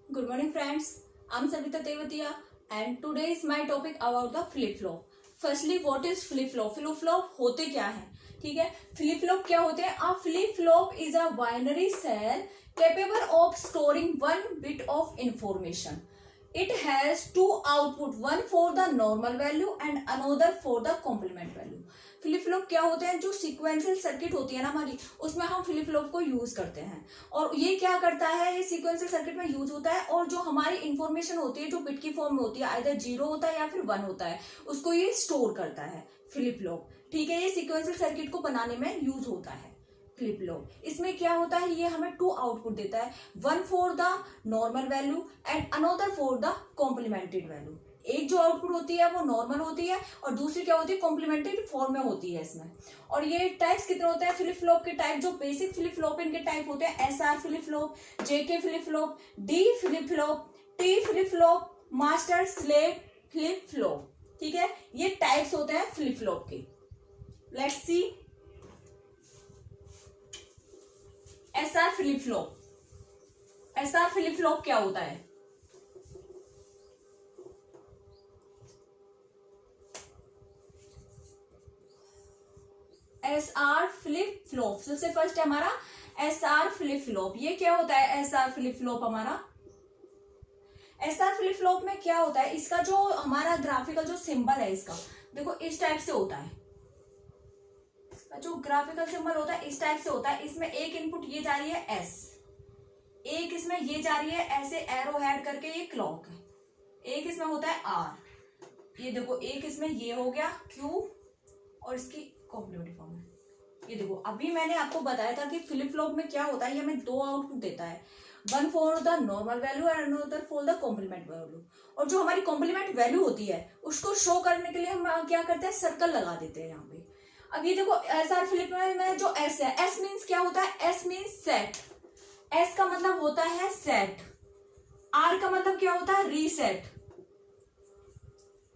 Good morning, friends. I'm Savita Tevatia, and today is my topic about the flip flop. Firstly, what is flip flop? Flip flop होते क्या है? ठीक है, flip flop क्या होते हैं? A flip flop is a binary cell capable of storing one bit of information. It has two output, one for the normal value and another for the complement value. Flip flop क्या होते हैं? जो sequential circuit होती है ना हमारी, उसमें हम फ्लिप फ्लॉप को यूज करते हैं। और ये क्या करता है? ये सीक्वेंशियल सर्किट में यूज होता है और जो हमारी इंफॉर्मेशन होती है जो बिट की फॉर्म में होती है, आइदर 0 होता है या फिर 1 होता है, उसको ये स्टोर करता है फ्लिप फ्लॉप। ठीक है, ये सीक्वेंशियल सर्किट को बनाने में यूज होता है फ्लिप फ्लॉप। इसमें क्या होता है? ये हमें 2 आउटपुट देता है, one for the normal value and another for the complimented value. एक जो आउटपुट होती है वो नॉर्मल होती है और दूसरी क्या होती है? कॉम्प्लीमेंटेड फॉर्म में होती है इसमें। और ये टाइप्स कितने होते हैं फ्लिप फ्लॉप के? टाइप जो बेसिक फ्लिप फ्लॉप इनके टाइप होते हैं, SR flip flop, JK flip flop, D flip flop, T flip flop, master slave flip flop. ठीक है, ये टाइप्स होते हैं फ्लिप फ्लॉप के। Let's C SR flip flop. SR flip flop क्या होता है? एसआर फ्लिप फ्लॉप, सबसे फर्स्ट है हमारा एसआर फ्लिप फ्लॉप। ये क्या होता है एसआर फ्लिप फ्लॉप? हमारा एसआर फ्लिप फ्लॉप में क्या होता है? इसका जो हमारा ग्राफिकल जो सिंबल है इसका, देखो इस टाइप से होता है। जो ग्राफिकल सिंबल होता है इस टाइप से होता है। इसमें एक इनपुट ये जा रही है एस, एक इसमें ये जा रही है ऐसे एरो हेड करके, ये क्लॉक है। एक इसमें होता है आर, ये देखो एक इसमें ये हो गया क्यू और इसकी कॉम्प्लीमेंट्री फॉर्म है। ये देखो अभी मैंने आपको बताया था कि फ्लिप फ्लॉप में क्या होता है, ये हमें 2 आउटपुट देता है, one for the normal value and another for the complement value. और जो हमारी कॉम्प्लीमेंट वैल्यू होती है उसको शो करने के लिए हम क्या करते हैं? सर्कल लगा देते हैं यहाँ पे। अब ये देखो एसआर फ्लिप में जो एस है, एस मीन्स क्या होता है? S means set. एस का मतलब होता है सेट। आर का मतलब क्या होता है? रीसेट,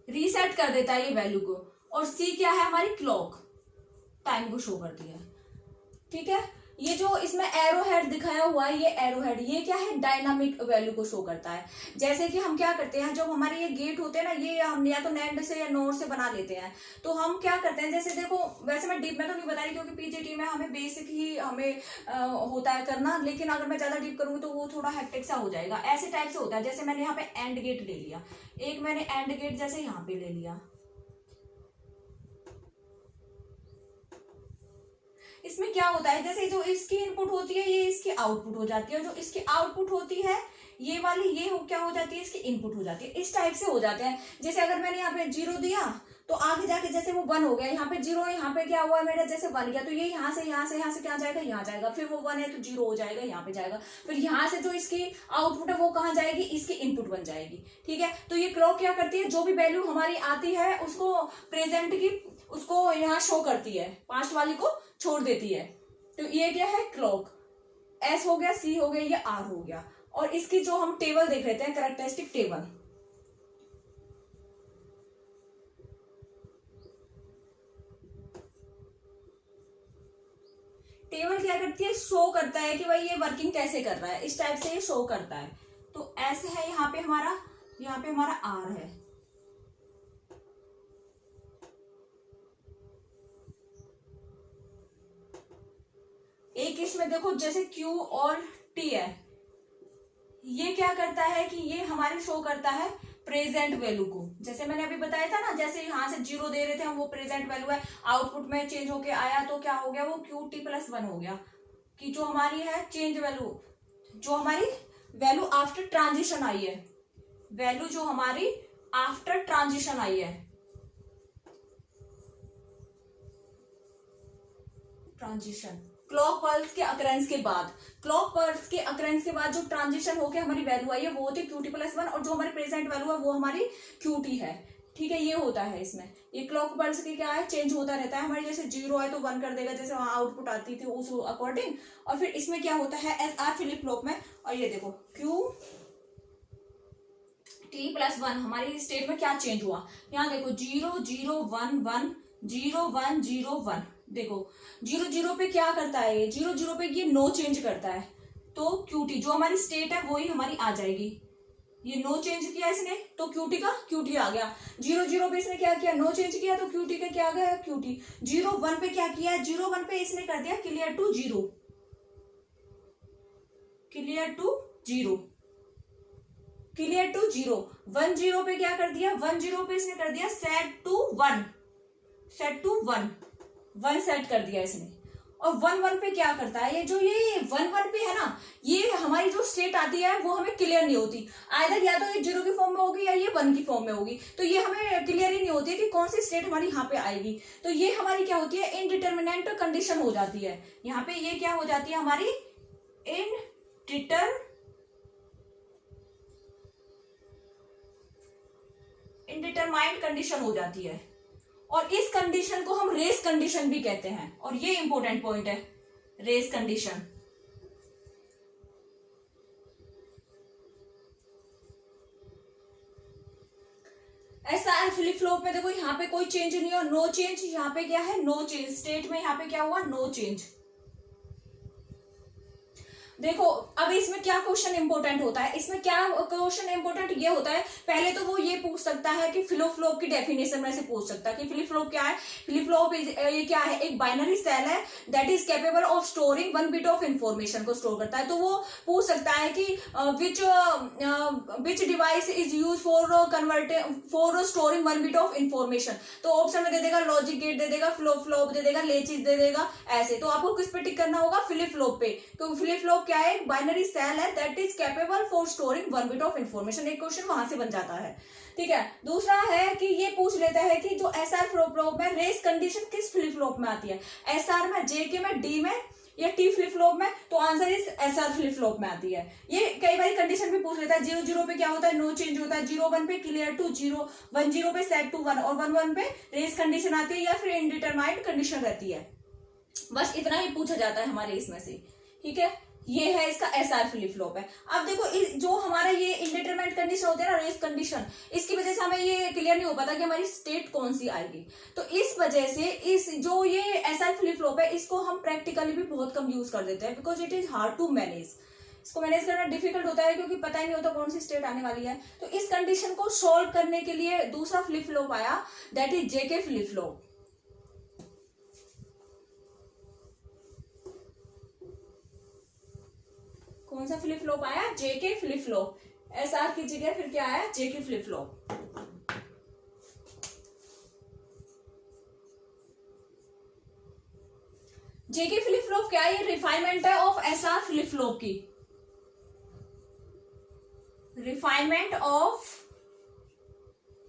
रीसेट कर देता है ये वैल्यू को। और सी क्या है? हमारी क्लॉक, टाइम को शो करती है। ठीक है, ये जो इसमें एरो हेड दिखाया हुआ है, ये एरो हेड ये क्या है? डायनामिक वैल्यू को शो करता है। जैसे कि हम क्या करते हैं, जब हमारे ये गेट होते हैं ना, ये हम या तो नैंड से या नोर से बना लेते हैं, तो हम क्या करते हैं, जैसे देखो वैसे मैं डीप में तो नहीं बता रही क्योंकि पीजीटी में हमें बेसिक ही हमें होता है करना, लेकिन अगर मैं ज्यादा डीप करूंगी तो वो थोड़ा हेक्टिक सा हो जाएगा। ऐसे टाइप से होता है, जैसे मैंने यहाँ पे एंड गेट ले लिया, एक मैंने एंड गेट जैसे यहाँ पे ले लिया। इसमें क्या होता है, जैसे जो इसकी इनपुट होती है ये इसकी आउटपुट हो जाती है, और जो इसकी आउटपुट होती है ये वाली ये क्या हो जाती है? इसकी इनपुट हो जाती है। इस टाइप से हो जाते हैं। जैसे अगर मैंने यहाँ पे 0 दिया तो आगे जाके जैसे वो 1 हो गया, यहाँ पे 0 है, यहाँ पे क्या हुआ मेरा? जैसे 1 गया, तो ये यहाँ से क्या जाएगा? यहाँ जाएगा। फिर वो 1 है तो 0 हो जाएगा, यहाँ पे जाएगा। फिर यहाँ से जो इसकी आउटपुट है वो कहाँ जाएगी? इसकी इनपुट बन जाएगी। ठीक है, तो ये क्लॉक क्या करती है? जो भी वैल्यू हमारी आती है उसको प्रेजेंट की उसको यहाँ शो करती है, पास्ट वाली को छोड़ देती है। तो ये क्या है? क्लॉक। एस हो गया, सी हो गया, ये आर हो गया। और इसकी जो हम टेबल देख लेते हैं, कैरेक्टरिस्टिक टेबल। टेबल क्या करती है? शो करता है कि भाई ये वर्किंग कैसे कर रहा है। इस टाइप से ये शो करता है। तो एस है यहाँ पे हमारा आर है। एक इसमें देखो जैसे Q और T है, ये क्या करता है कि ये हमारे शो करता है प्रेजेंट वैल्यू को। जैसे मैंने अभी बताया था ना, जैसे यहाँ से 0 दे रहे थे हम, वो प्रेजेंट वैल्यू है, आउटपुट में चेंज होके आया तो क्या हो गया? वो QT+1 हो गया। कि जो हमारी है चेंज वैल्यू, जो हमारी वैल्यू आफ्टर ट्रांजिशन आई है, वैल्यू जो हमारी आफ्टर ट्रांजिशन आई है, ट्रांजिशन क्लॉक पल्स के अकरेंस के बाद, क्लॉक पल्स के अकरेंस के बाद जो ट्रांजिशन होके हमारी वैल्यू आई है वो होती है QT+1, और जो हमारी प्रेजेंट वैल्यू है वो हमारी QT है। ठीक है, ये होता है इसमें। ये क्लॉक पल्स की क्या है? चेंज होता रहता है। हमारी जैसे 0 है तो 1 कर देगा, जैसे वहां आउटपुट आती थी उस अकॉर्डिंग। और फिर इसमें क्या होता है एसआर फ्लिप फ्लॉप में, और ये देखो QT+1 हमारी स्टेट में क्या चेंज हुआ, यहाँ देखो 0 0 1 1 0 1 0 1। देखो 0 0 पे क्या करता है, ये 0 0 पे ये नो चेंज करता है, तो QT जो हमारी स्टेट है वही हमारी आ जाएगी। ये नो चेंज किया इसने तो QT का QT आ गया। 0 0 पे इसने क्या किया, नो चेंज किया तो QT का क्या आ गया, QT। 0 1 पे क्या किया, 0 1 पे इसने कर दिया clear to 0, clear to 0, clear to 0। 1 0 पे क्या कर दिया, 1 0 पे इसने कर दिया set to 1, set to 1, 1 set कर दिया इसने। और 1 1 पे क्या करता है, ये जो ये 1 1 पे है ना, ये हमारी जो स्टेट आती है वो हमें क्लियर नहीं होती। आइदर या तो ये 0 की फॉर्म में होगी या ये 1 की फॉर्म में होगी, तो ये हमें क्लियर ही नहीं होती है कि कौन सी स्टेट हमारी यहाँ पे आएगी। तो ये हमारी क्या होती है, इनडिटरमिनेंट कंडीशन हो जाती है। यहाँ पे ये क्या हो जाती है हमारी, इनडिटरमाइंड कंडीशन हो जाती है। और इस कंडीशन को हम रेस कंडीशन भी कहते हैं, और ये इंपॉर्टेंट पॉइंट है, race condition. SR flip flop में देखो यहाँ पे कोई चेंज नहीं हुआ, नो चेंज। यहाँ पे क्या है, नो चेंज। स्टेट में यहाँ पे क्या हुआ, नो चेंज। देखो अब इसमें क्या क्वेश्चन इंपॉर्टेंट होता है, इसमें क्या क्वेश्चन इंपॉर्टेंट ये होता है, पहले तो वो ये पूछ सकता है कि फ्लिप फ्लॉप की डेफिनेशन में से पूछ सकता है कि फ्लिप फ्लॉप क्या है। फ्लिप फ्लॉप ये क्या है, एक बाइनरी सेल है that is capable of storing 1 bit of information को स्टोर करता है। तो वो पूछ सकता है कि विच device is use for storing 1 bit of information. तो ऑप्शन में दे देगा लॉजिक गेट दे देगा, फ्लिप फ्लॉप दे देगा, लेचिस दे देगा, ऐसे। तो आपको किस पे टिक करना होगा, फ्लिप फ्लॉप पे। तो फ्लिप फ्लॉप क्या है, बाइनरी सेल है that is capable for storing 1 bit of information. एक क्वेश्चन वहां से बन जाता है, ठीक है। दूसरा है कि ये पूछ लेता है कि जो SR फ्लिप फ्लॉप में रेस कंडीशन किस फ्लिप फ्लॉप में आती है, SR में, JK में, D में या T फ्लिप फ्लॉप में। तो आंसर इस SR फ्लिप फ्लॉप में आती है। ये कई बार कंडीशन भी पूछ लेता है, 0 0 पे क्या होता है, नो चेंज होता है, 0 1 पे क्लियर टू 0, 1 0 पे सेट टू 1, और 1 1 पे रेस कंडीशन आती है या फिर इनडिटरमाइंड कंडीशन रहती है। बस इतना ही पूछा जाता है हमारे इसमें से, ठीक है। ये है इसका SR फ्लिप फ्लॉप है। अब देखो जो हमारा ये इंडिटरमाइंड कंडीशन होती है ना, रेस कंडीशन, इसकी वजह से हमें ये क्लियर नहीं हो पाता कि हमारी स्टेट कौन सी आएगी। तो इस वजह से इस जो ये SR फ्लिप फ्लॉप है, इसको हम प्रैक्टिकली भी बहुत कम यूज कर देते हैं, because it is hard to manage. इसको मैनेज करना डिफिकल्ट होता है क्योंकि पता ही नहीं होता कौन सी स्टेट आने वाली है। तो इस कंडीशन को सॉल्व करने के लिए दूसरा फ्लिप फ्लॉप आया that is JK flip flop. कौन सा फ्लिप फ्लॉप आया, JK फ्लिप फ्लॉप। SR की जगह फिर क्या आया, JK flip flop. JK flip flop क्या है, ये रिफाइनमेंट है ऑफ SR फ्लिप फ्लॉप की, रिफाइनमेंट ऑफ